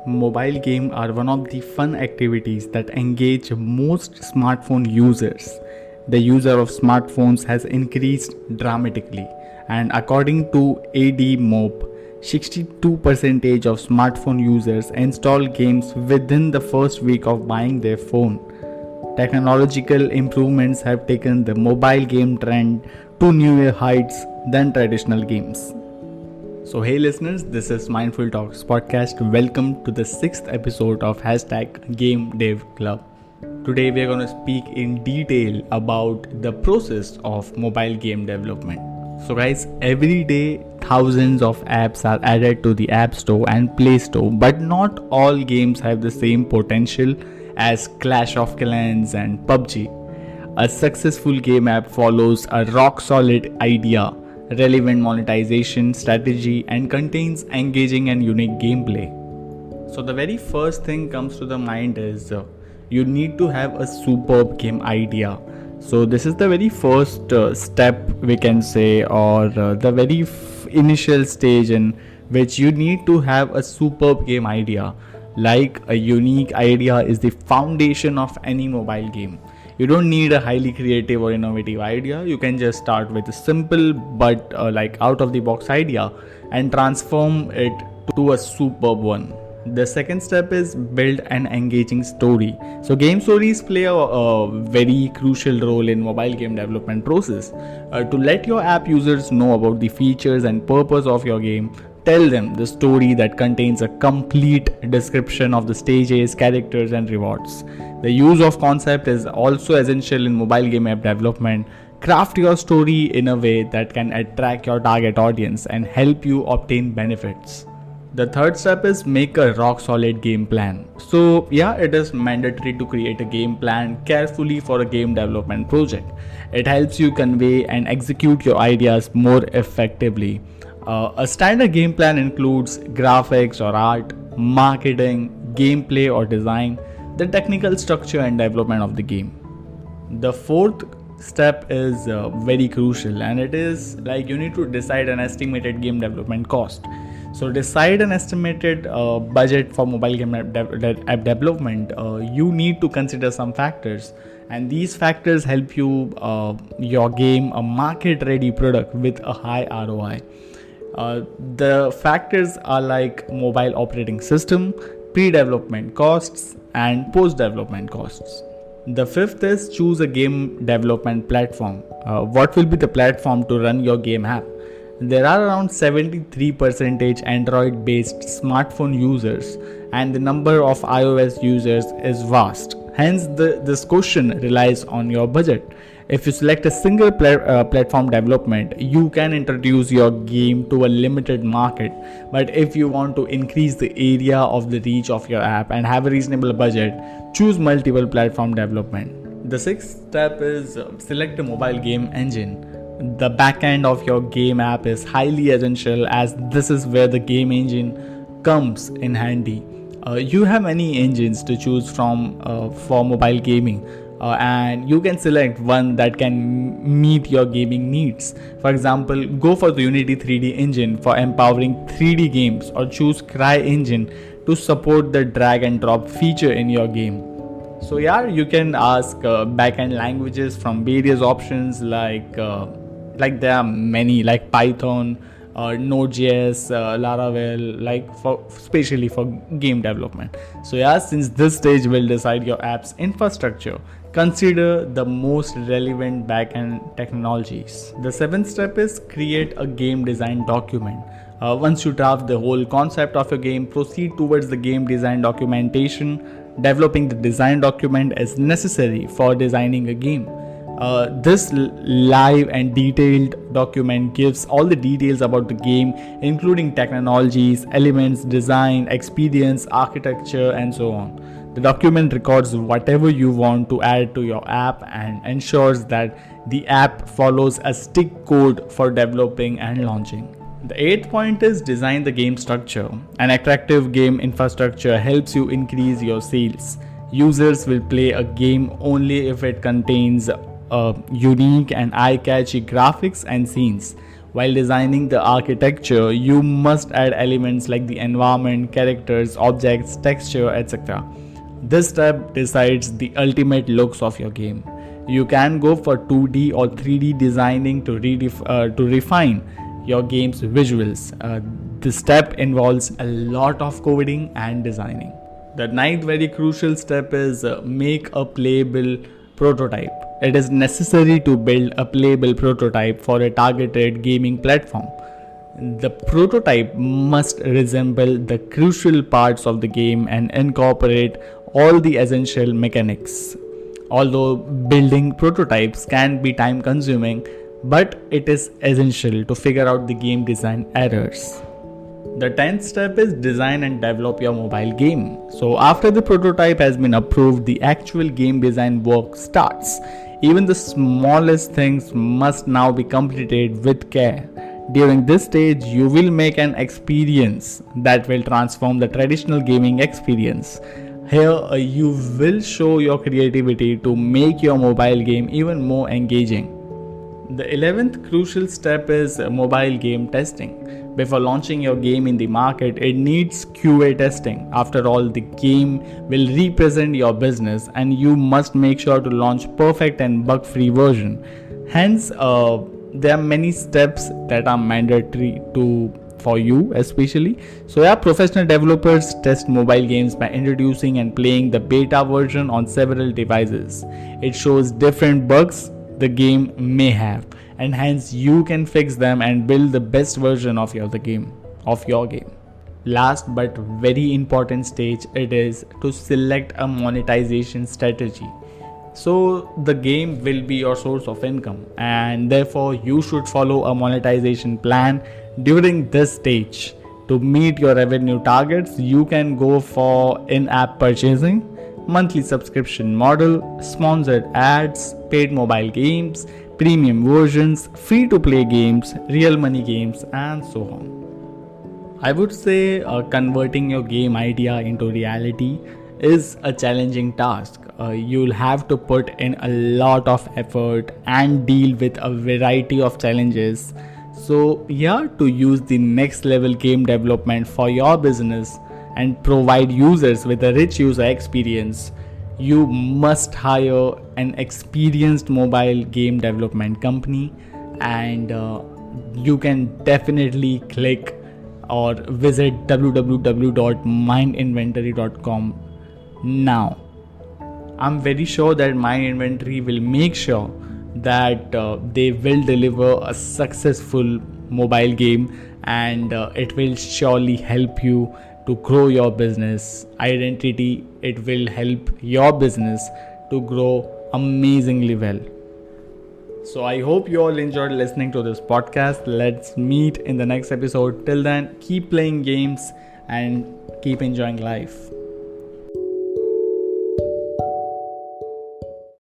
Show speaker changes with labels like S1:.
S1: Mobile games are one of the fun activities that engage most smartphone users. The user of smartphones has increased dramatically, and according to Admob, 62% of smartphone users install games within the first week of buying their phone. Technological improvements have taken the mobile game trend to newer heights than traditional games. So hey listeners, this is Mindful Talks podcast. Welcome to the 6th episode of Game Dev Club. Today we are going to speak in detail about the process of mobile game development. So guys, every day thousands of apps are added to the App Store and Play Store, but not all games have the same potential as Clash of Clans and PUBG. A successful game app follows a rock solid idea, relevant monetization strategy, and contains engaging and unique gameplay. So the very first thing comes to the mind is you need to have a superb game idea. So this is the very first step we can say, or the very initial stage in which you need to have a superb game idea. Like a unique idea is the foundation of any mobile game. You don't need a highly creative or innovative idea. You can just start with a simple but out of the box idea and transform it to a superb one. The second step is build an engaging story. So game stories play a very crucial role in mobile game development process. To let your app users know about the features and purpose of your game, tell them the story that contains a complete description of the stages, characters, and rewards. The use of concept is also essential in mobile game app development. Craft your story in a way that can attract your target audience and help you obtain benefits. The third step is make a rock solid game plan. So it is mandatory to create a game plan carefully for a game development project. It helps you convey and execute your ideas more effectively. A standard game plan includes graphics or art, marketing, gameplay or design, the technical structure and development of the game. The fourth step is very crucial, and it is like you need to decide an estimated game development cost. So decide an estimated budget for mobile game app development. You need to consider some factors, and these factors help you your game a market ready product with a high ROI. The factors are like mobile operating system, pre-development costs, and post-development costs. The fifth is choose a game development platform. What will be the platform to run your game app? There are around 73% Android-based smartphone users, and the number of iOS users is vast. Hence, this question relies on your budget. If you select a single platform development, you can introduce your game to a limited market. But if you want to increase the area of the reach of your app and have a reasonable budget, choose multiple platform development. The sixth step is select a mobile game engine. The backend of your game app is highly essential, as this is where the game engine comes in handy. You have many engines to choose from for mobile gaming. And you can select one that can meet your gaming needs. For example, go for the Unity 3D engine for empowering 3D games, or choose Cry engine to support the drag and drop feature in your game. So you can ask backend languages from various options like there are many like Python, Node.js, Laravel, especially for game development. So since this stage will decide your app's infrastructure, consider the most relevant backend technologies. The seventh step is create a game design document. Once you draft the whole concept of your game, proceed towards the game design documentation. Developing the design document is necessary for designing a game. This live and detailed document gives all the details about the game, including technologies, elements, design, experience, architecture, and so on. The document records whatever you want to add to your app and ensures that the app follows a strict code for developing and launching. The eighth point is design the game structure. An attractive game infrastructure helps you increase your sales. Users will play a game only if it contains unique and eye-catchy graphics and scenes. While designing the architecture, you must add elements like the environment, characters, objects, texture, etc. This step decides the ultimate looks of your game. You can go for 2D or 3D designing to refine your game's visuals. This step involves a lot of coding and designing. The ninth very crucial step is make a playable prototype. It is necessary to build a playable prototype for a targeted gaming platform. The prototype must resemble the crucial parts of the game and incorporate all the essential mechanics. Although building prototypes can be time consuming, but it is essential to figure out the game design errors. The 10th step is design and develop your mobile game. So after the prototype has been approved, the actual game design work starts. Even the smallest things must now be completed with care. During this stage, you will make an experience that will transform the traditional gaming experience. Here, you will show your creativity to make your mobile game even more engaging. The 11th crucial step is mobile game testing. Before launching your game in the market, it needs QA testing. After all, the game will represent your business and you must make sure to launch perfect and bug-free version. Hence, there are many steps that are mandatory for you especially. So yeah, professional developers test mobile games by introducing and playing the beta version on several devices. It shows different bugs the game may have, and hence you can fix them and build the best version of your game. Last but very important stage, it is to select a monetization strategy. So the game will be your source of income and therefore you should follow a monetization plan during this stage. To meet your revenue targets, you can go for in-app purchasing, monthly subscription model, sponsored ads, paid mobile games, premium versions, free-to-play games, real money games, and so on. I would say converting your game idea into reality is a challenging task. You'll have to put in a lot of effort and deal with a variety of challenges. So yeah, to use the next level game development for your business and provide users with a rich user experience, you must hire an experienced mobile game development company, and you can definitely click or visit www.mindinventory.com now. I'm very sure that Mind Inventory will make sure that they will deliver a successful mobile game, and it will surely help you to grow your business identity. It will help your business to grow amazingly well. So I hope you all enjoyed listening to this podcast. Let's meet in the next episode. Till then, keep playing games and keep enjoying life.